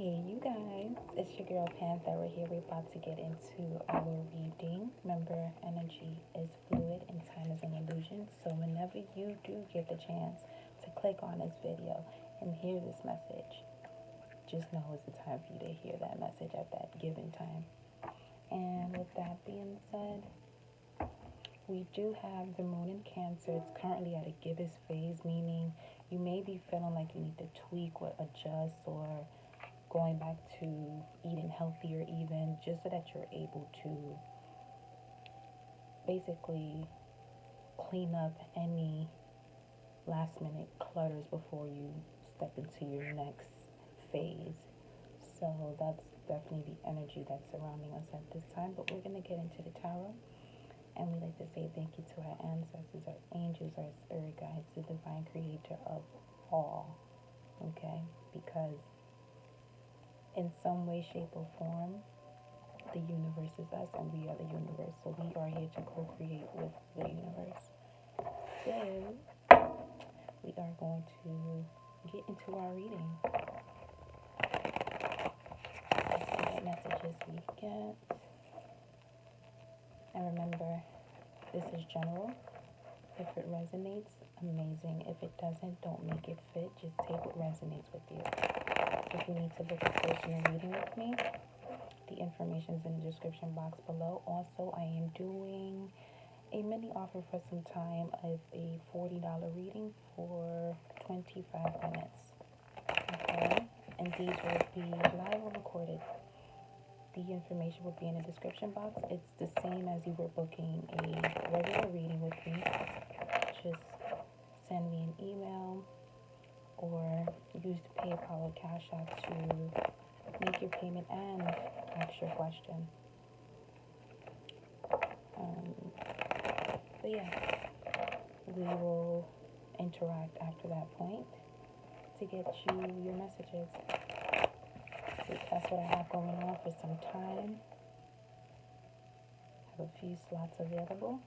Hey you guys, it's your girl Panther. We're here. We're about to get into our reading. Remember, energy is fluid and time is an illusion. So whenever you do get the chance to click on this video and hear this message, just know it's the time for you to hear that message at that given time. And with that being said, we do have the moon in Cancer. It's currently at a gibbous phase, meaning you may be feeling like you need to tweak or adjust or going back to eating healthier, even just so that you're able to basically clean up any last minute clutters before you step into your next phase. So that's definitely the energy that's surrounding us at this time. But we're going to get into the tarot. And we like to say thank you to our ancestors, our angels, our spirit guides, the divine creator of all. Okay? Because in some way, shape, or form, the universe is us and we are the universe. So we are here to co-create with the universe. So we are going to get into our reading. Let's see what messages we get. And remember, this is general. If it resonates, amazing. If it doesn't, don't make it fit. Just take what resonates with you. If you need to book a personal reading with me, the information is in the description box below. Also, I am doing a mini offer for some time of a $40 reading for 25 minutes. Okay? And these will be live or recorded. The information will be in the description box. It's the same as you were booking a regular reading with me. Just send me an email or use the PayPal or Cash App to make your payment and ask your question. But yeah, we will interact after that point to get you your messages. So that's what I have going on for some time. Have a few slots available.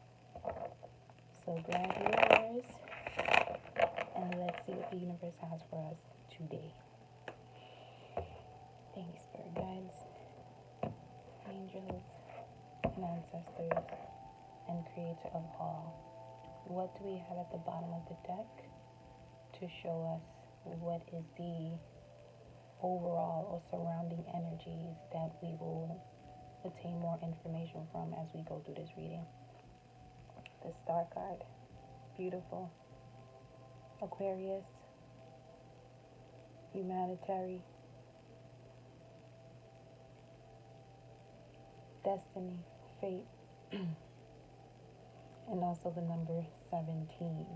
So grab yours and let's see what the universe has for us today. Thank you, spirit guides, angels, and ancestors, and creator of all. What do we have at the bottom of the deck to show us what is the overall or surrounding energies that we will attain more information from as we go through this reading? The Star card, beautiful. Aquarius, humanitarian, destiny, fate, and also the number 17,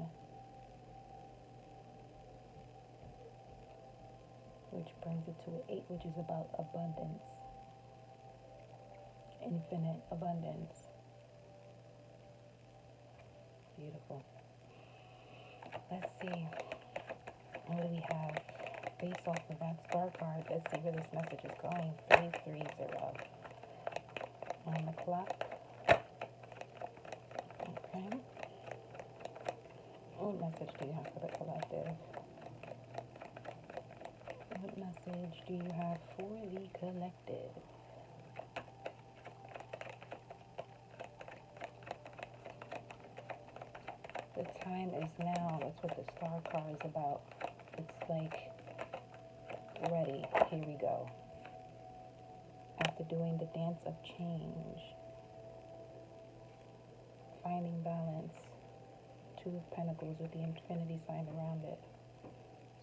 which brings it to an 8, which is about abundance, infinite abundance. Beautiful. Let's see, what do we have based off of that star card? Let's see where this message is going. 330 on the clock. Okay. What message do you have for the collective? What message do you have for the collective? The time is now. That's what the star card is about. It's like, ready, here we go. After doing the dance of change, finding balance, 2 of Pentacles with the infinity sign around it.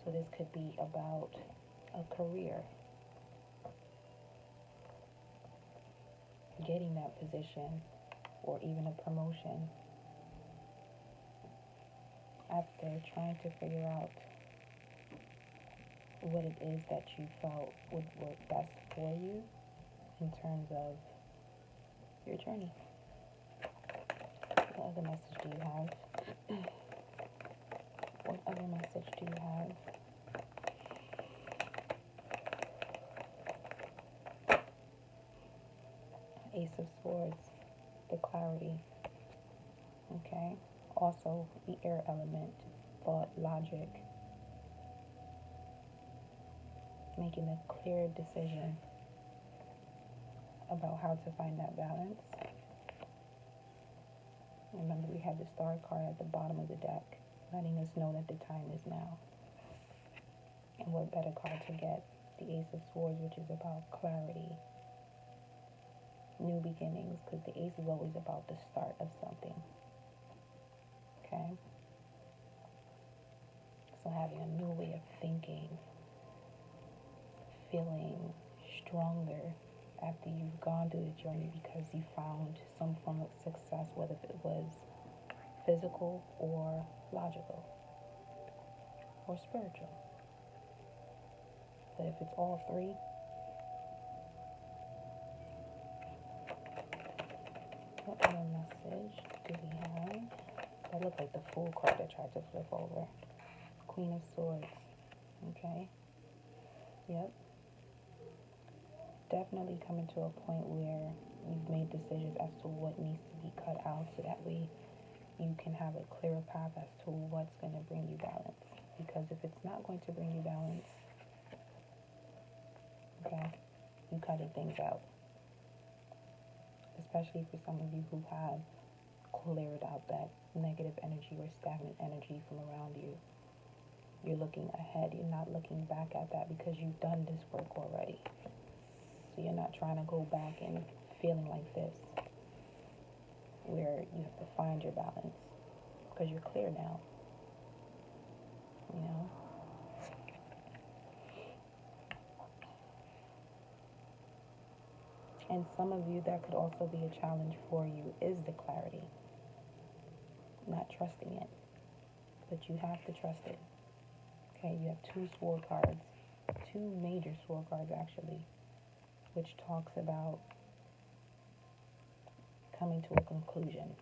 So this could be about a career, getting that position, or even a promotion. After trying to figure out what it is that you felt would work best for you in terms of your journey. What other message do you have? What other message do you have? Ace of Swords, the clarity. Okay? Also, the air element, thought, logic. making a clear decision about how to find that balance. Remember, we have the Star card at the bottom of the deck, letting us know that the time is now. And what better card to get? The Ace of Swords, which is about clarity, new beginnings, because the Ace is always about the start of something. Okay? So having a new way of thinking, feeling stronger after you've gone through the journey because you found some form of success, whether it was physical or logical or spiritual. But if it's all three, what other message do we have? That looked like the Fool card I tried to flip over. Queen of Swords. Okay. Yep. Definitely coming to a point where you've made decisions as to what needs to be cut out so that way you can have a clearer path as to what's going to bring you balance. Because if it's not going to bring you balance, okay, you cutting things out. Especially for some of you who have cleared out that negative energy or stagnant energy from around you. You're looking ahead. You're not looking back at that because you've done this work already. So you're not trying to go back and feeling like this, where you have to find your balance because you're clear now. You know? And some of you, that could also be a challenge for you, is the clarity. Not trusting it. But you have to trust it. Okay, you have two sword cards. Two major sword cards, actually, which talks about coming to a conclusion.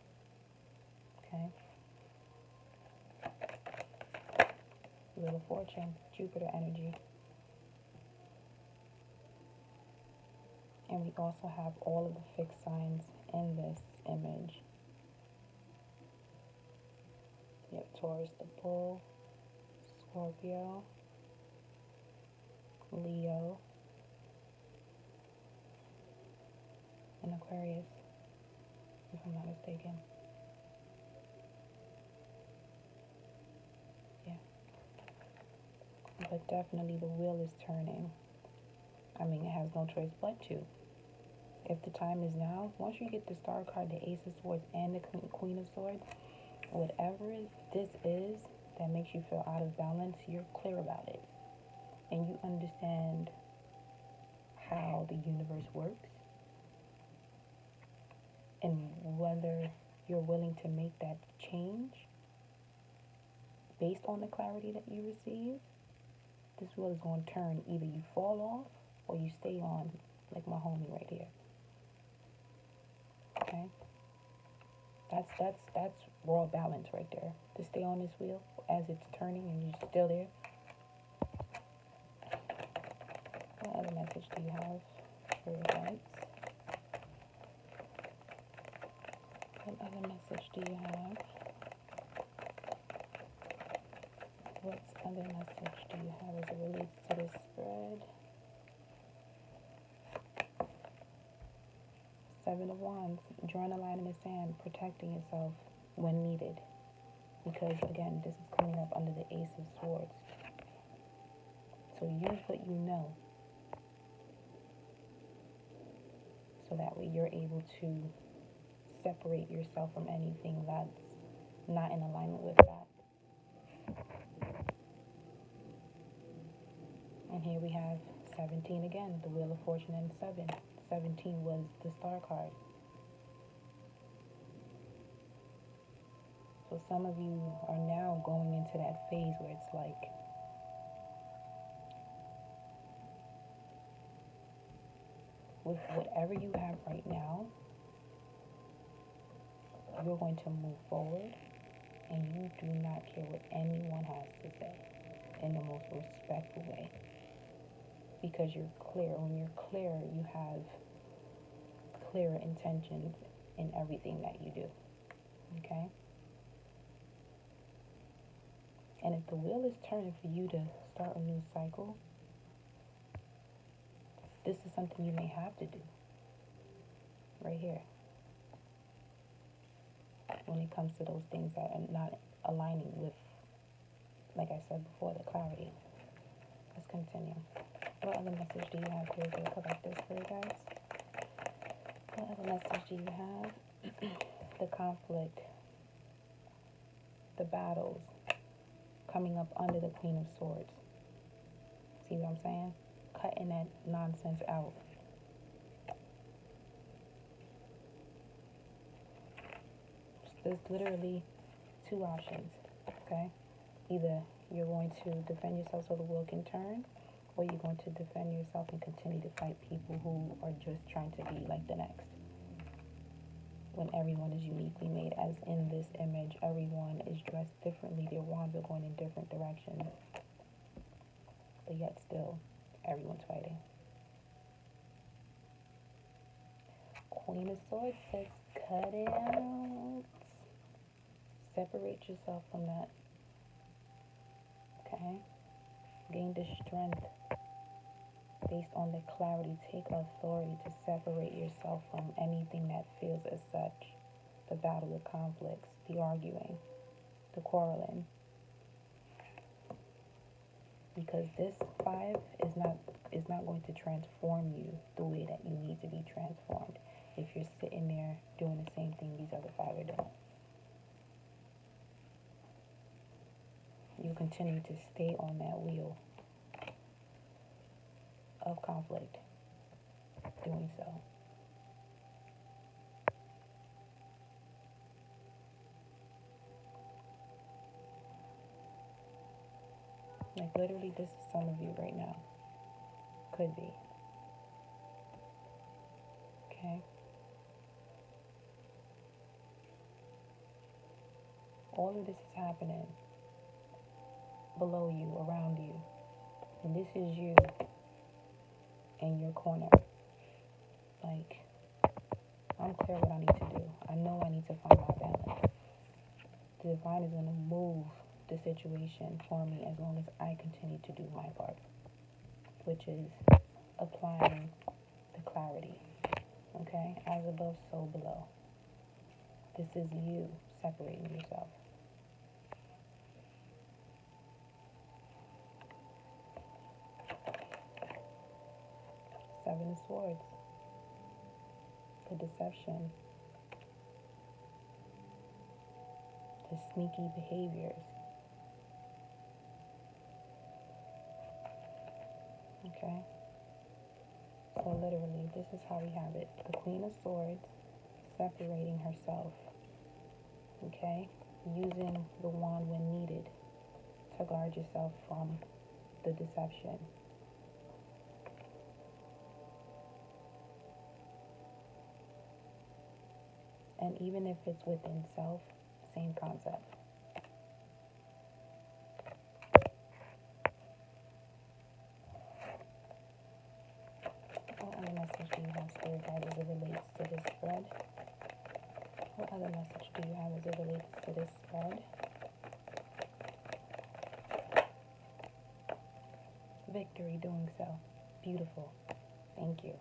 Okay? Wheel of Fortune, Jupiter energy. And we also have all of the fixed signs in this image. You have Taurus, the Bull, Scorpio, Leo, and Aquarius, if I'm not mistaken. Yeah. But definitely the wheel is turning. I mean, it has no choice but to. If the time is now, once you get the Star card, the Ace of Swords, and the Queen of Swords, whatever this is that makes you feel out of balance, you're clear about it. And you understand how the universe works. And whether you're willing to make that change based on the clarity that you receive, this wheel is going to turn. Either you fall off or you stay on, like my homie right here. Okay? That's raw balance right there. To stay on this wheel as it's turning and you're still there. What other message do you have for your guides? What other message do you have? What other message do you have as it relates to this spread? Seven of Wands, drawing a line in the sand, protecting yourself when needed. Because again, this is coming up under the Ace of Swords. So use what you know. So that way you're able to separate yourself from anything that's not in alignment with that. And here we have 17 again, the Wheel of Fortune and 7. 17 was the Star card. So some of you are now going into that phase where it's like, with whatever you have right now, you're going to move forward, and you do not care what anyone has to say in the most respectful way. Because you're clear. When you're clear, you have clearer intentions in everything that you do. Okay? And if the wheel is turning for you to start a new cycle, this is something you may have to do right here when it comes to those things that are not aligning with, like I said before, the clarity. Let's continue. What other message do you have here to collect this for you guys? What other message do you have? The conflict, the battles coming up under the Queen of Swords. See what I'm saying? Cutting that nonsense out. There's literally two options, okay? Either you're going to defend yourself so the world can turn, or you're going to defend yourself and continue to fight people who are just trying to be like the next. When everyone is uniquely made, as in this image, everyone is dressed differently. Their wands are going in different directions. But yet still, everyone's fighting. Queen of Swords says, cut it out. Separate yourself from that. Okay? Gain the strength based on the clarity. Take authority to separate yourself from anything that feels as such. The battle, the conflicts, the arguing, the quarreling. Because this 5 is not going to transform you the way that you need to be transformed if you're sitting there doing the same thing these other 5 are doing. You continue to stay on that wheel of conflict, doing so. Like literally, this is some of you right now. Could be. Okay? All of this is happening below you, around you. And this is you in your corner. Like, I'm clear what I need to do. I know I need to find my balance. The divine is going to move the situation for me as long as I continue to do my part, which is applying the clarity. Okay? As above, so below. This is you separating yourself. Seven of Swords. The deception. The sneaky behaviors. Okay? So literally, this is how we have it. The Queen of Swords separating herself. Okay? Using the wand when needed to guard yourself from the deception. And even if it's within self, same concept. What other message do you have, Spirit Guide, as it relates to this spread? What other message do you have as it relates to this spread? Victory doing so. Beautiful. Thank you.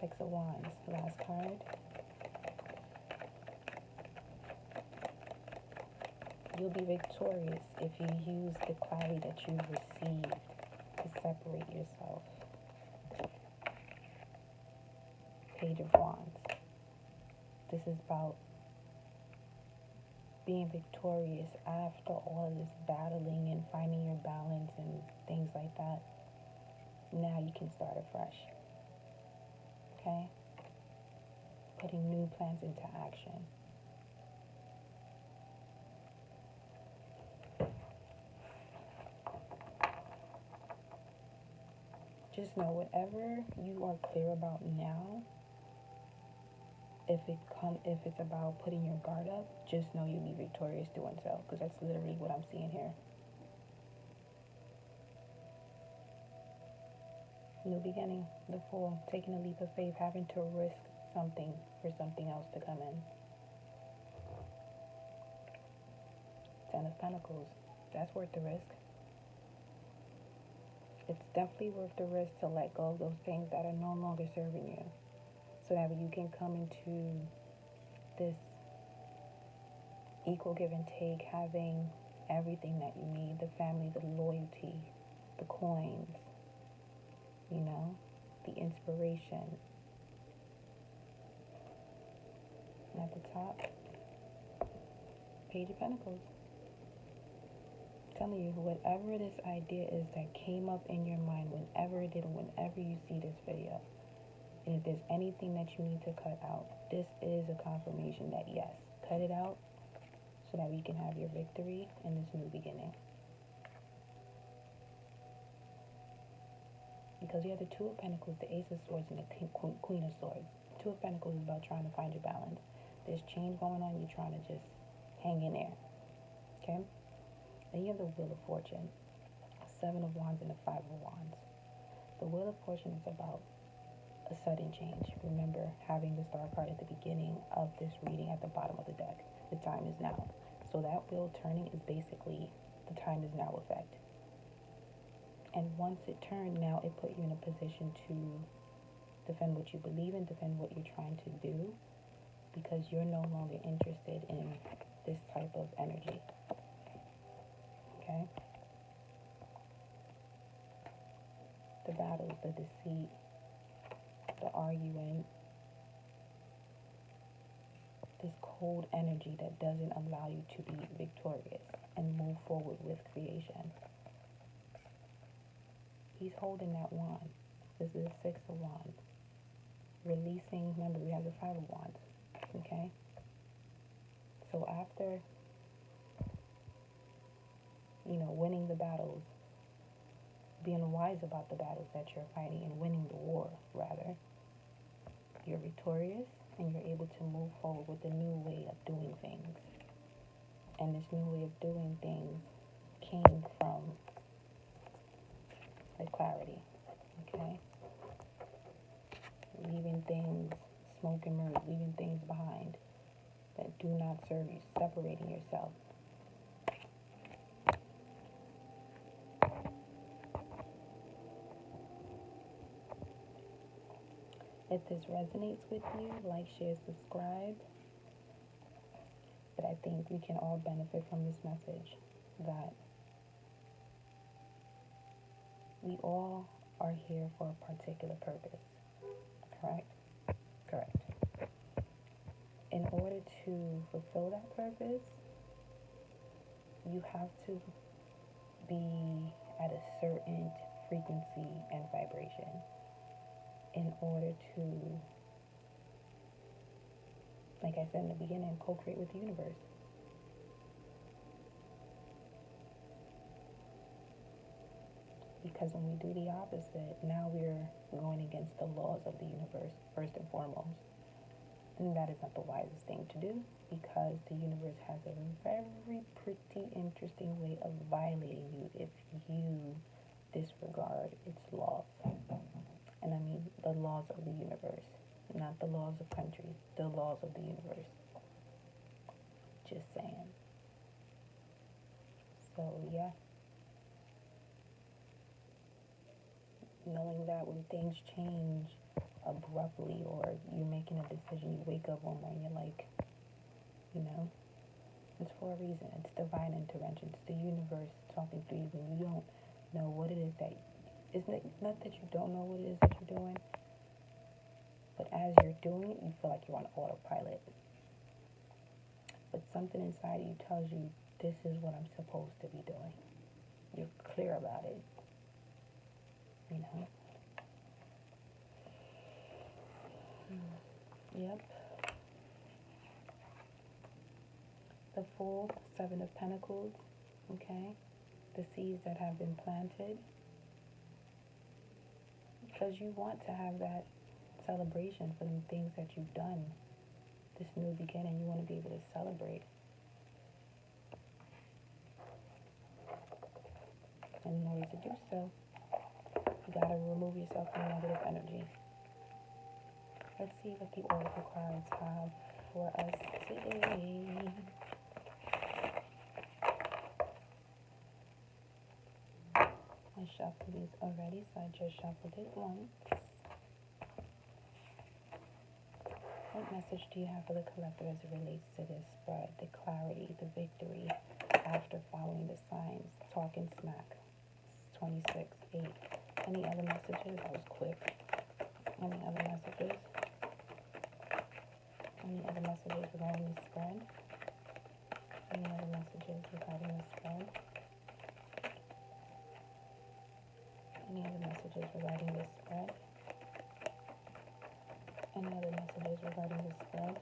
6 of Wands. Last card. You'll be victorious if you use the clarity that you've received to separate yourself. Page of Wands. This is about being victorious after all of this battling and finding your balance and things like that. Now you can start afresh. Okay? Putting new plans into action. Just know whatever you are clear about now, if it's about putting your guard up, just know you'll be victorious doing so, because that's literally what I'm seeing here. New beginning, the Fool, taking a leap of faith, having to risk something for something else to come in. 10 of Pentacles, that's worth the risk. It's definitely worth the risk to let go of those things that are no longer serving you, so that you can come into this equal give and take, having everything that you need, the family, the loyalty, the coins, you know, the inspiration. And at the top, Page of Pentacles. I'm telling you, whatever this idea is that came up in your mind, whenever it did, whenever you see this video, and if there's anything that you need to cut out, this is a confirmation that yes, cut it out so that we can have your victory in this new beginning. Because you have the Two of Pentacles, the Ace of Swords, and the Queen of Swords. Two of Pentacles is about trying to find your balance. There's change going on, you're trying to just hang in there. Okay? Then you have the Wheel of Fortune, Seven of Wands, and the Five of Wands. The Wheel of Fortune is about a sudden change. Remember having the Star card at the beginning of this reading at the bottom of the deck. The time is now. So that wheel turning is basically the time is now effect. And once it turned, now it put you in a position to defend what you believe in, defend what you're trying to do, because you're no longer interested in this type of energy. Okay? The battles, the deceit, the arguing, this cold energy that doesn't allow you to be victorious and move forward with creation. He's holding that wand. This is the Six of Wands. Releasing, remember we have the Five of Wands. Okay? So after, winning the battles, being wise about the battles that you're fighting and winning the war, rather, you're victorious and you're able to move forward with a new way of doing things. And this new way of doing things came from the clarity, okay? Leaving things, smoke and mirrors, leaving things behind that do not serve you, separating yourself. If this resonates with you, like, share, subscribe. But I think we can all benefit from this message that we all are here for a particular purpose. Correct? Correct. In order to fulfill that purpose, you have to be at a certain frequency and vibration in order to, like I said in the beginning, co-create with the universe. Because when we do the opposite, now we're going against the laws of the universe, first and foremost. And that is not the wisest thing to do, because the universe has a very pretty interesting way of violating you if you disregard its laws. And I mean the laws of the universe, not the laws of countries, the laws of the universe. Just saying. So, yeah. Knowing that when things change abruptly, or you're making a decision, you wake up one morning, you're like, it's for a reason. It's divine intervention. It's the universe talking through you when you don't know what it is that, it's not that you don't know what it is that you're doing, but as you're doing it, you feel like you're on autopilot. But something inside of you tells you, this is what I'm supposed to be doing. You're clear about it. Yep. The Fool, Seven of Pentacles, okay? The seeds that have been planted. Because you want to have that celebration for the things that you've done. This new beginning, you want to be able to celebrate. And in order to do so, you got to remove yourself from negative energy. Let's see what the Oracle cards have for us today. I shuffled these already, so I just shuffled it once. What message do you have for the collective as it relates to this spread? The clarity, the victory after following the signs, talking smack. 26, 8. Any other messages? That was quick. Any other messages? Any other messages regarding the spread? Any other messages regarding the spread? Any other messages regarding the spread? Any other messages regarding the spread?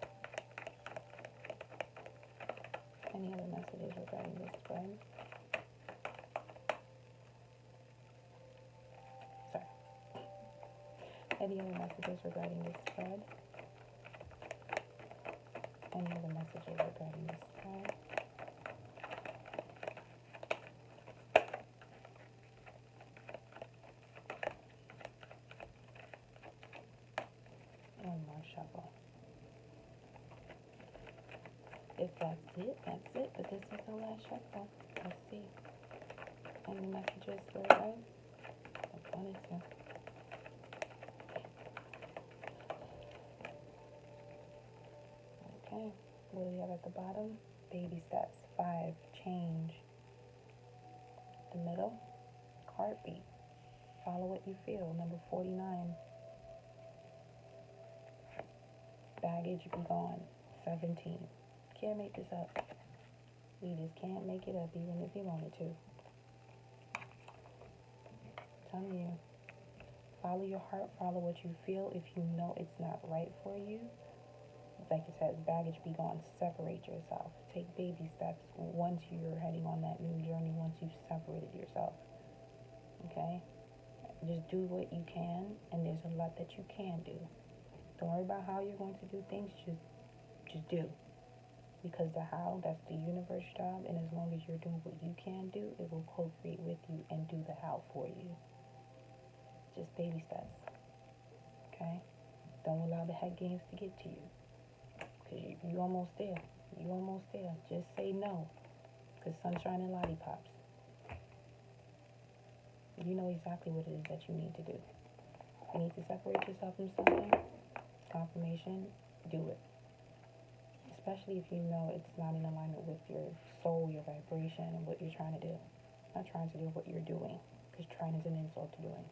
Any other messages regarding the spread? Sorry. Any other messages regarding the spread? Any other messages regarding the spread? One more shuffle. If that's it, that's it. But this is the last shuffle. Let's see. Any messages for you guys? I wanted to. Okay. What do we have at the bottom? Baby steps. 5. Change. The middle. Heartbeat. Follow what you feel. Number 49. Baggage be gone. 17. Can't make this up. We just can't make it up even if you wanted to. I'm telling you. Follow your heart. Follow what you feel. If you know it's not right for you, like it says, baggage be gone. Separate yourself. Take baby steps once you're heading on that new journey, once you've separated yourself. Okay? Just do what you can, and there's a lot that you can do. Don't worry about how you're going to do things, just do. Because the how, that's the universe job, and as long as you're doing what you can do, it will co-create with you and do the how for you. Just baby steps. Okay? Don't allow the head games to get to you. Because you almost there. You almost there. Just say no. Because sunshine and lollipops. You know exactly what it is that you need to do. You need to separate yourself from something. Confirmation, do it. Especially if you know it's not in alignment with your soul, your vibration, and what you're trying to do. Not trying to do what you're doing. Because trying is an insult to doing.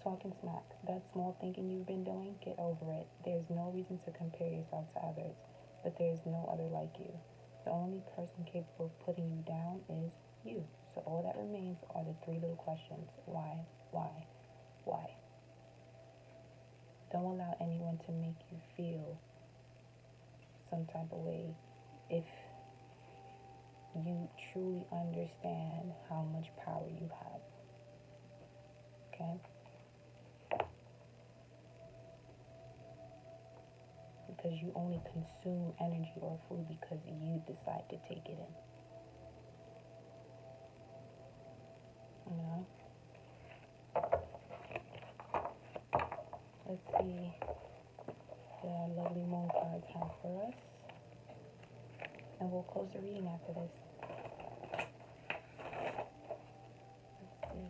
Talking smack. That small thinking you've been doing, get over it. There's no reason to compare yourself to others, but there's no other like you. The only person capable of putting you down is you. So all that remains are the 3 little questions. Why? Why? Why? Don't allow anyone to make you feel some type of way if you truly understand how much power you have. Okay? Because you only consume energy or food because you decide to take it in. You know? Let's see what our lovely moon cards have for us. And we'll close the reading after this. Let's see.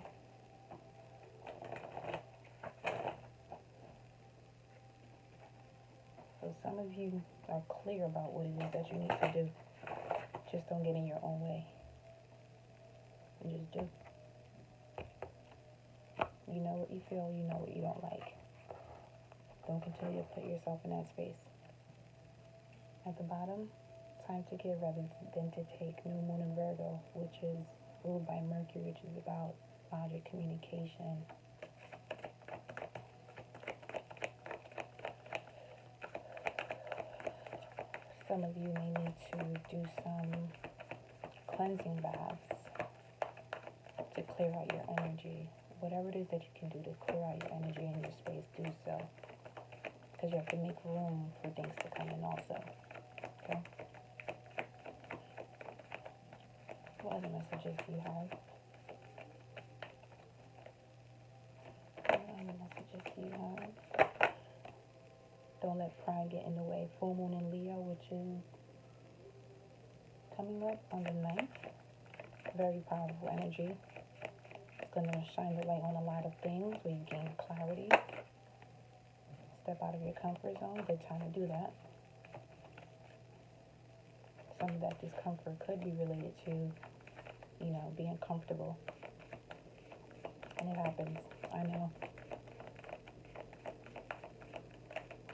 So some of you are clear about what it is that you need to do. Just don't get in your own way. And just do. You know what you feel, you know what you don't like. Don't continue to put yourself in that space. At the bottom, time to give rather than to take. New moon in Virgo, which is ruled by Mercury, which is about logic, communication. Some of you may need to do some cleansing baths to clear out your energy. Whatever it is that you can do to clear out your energy in your space, do so. Because you have to make room for things to come in also. Okay? What other messages do you have? What other messages do you have? Don't let pride get in the way. Full moon in Leo, which is coming up on the 9th. Very powerful energy. going to shine the light on a lot of things where you gain clarity. Step out of your comfort zone. Good time to do that. Some of that discomfort could be related to, you know, being comfortable. And it happens. I know.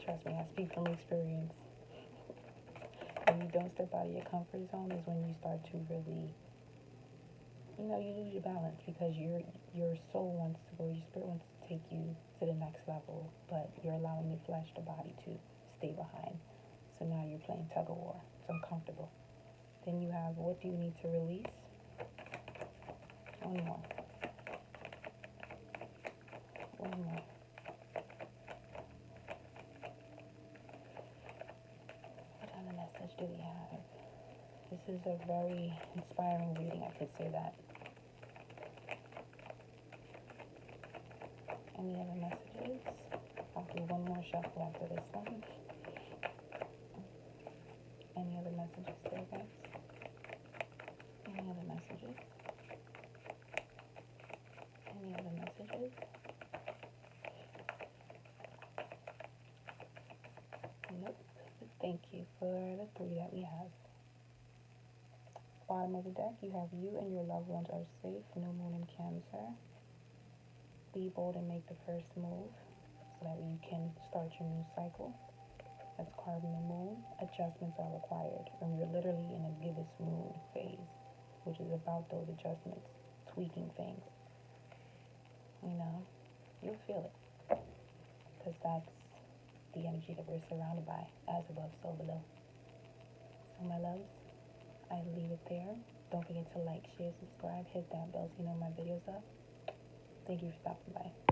Trust me, I speak from experience. When you don't step out of your comfort zone is when you start to really, you know, you lose your balance because your soul wants to go, your spirit wants to take you to the next level, but you're allowing your flesh, the body, to stay behind. So now you're playing tug of war. It's uncomfortable. Then you have, what do you need to release? One more. One more. What other message do we have? This is a very inspiring reading, I could say that. Any other messages? I'll do one more shuffle after this one. Any other messages there, guys? Any other messages? Any other messages? Nope. Thank you for the 3 that we have. Bottom of the deck, you have you and your loved ones are safe. New moon in Cancer. Be bold and make the first move so that you can start your new cycle. That's carving the moon. Adjustments are required. And we're literally in a gibbous moon phase, which is about those adjustments, tweaking things. You know, you'll feel it. Because that's the energy that we're surrounded by, as above, so below. So my loves, I leave it there. Don't forget to like, share, subscribe, hit that bell so you know my videos up. Thank you for stopping by.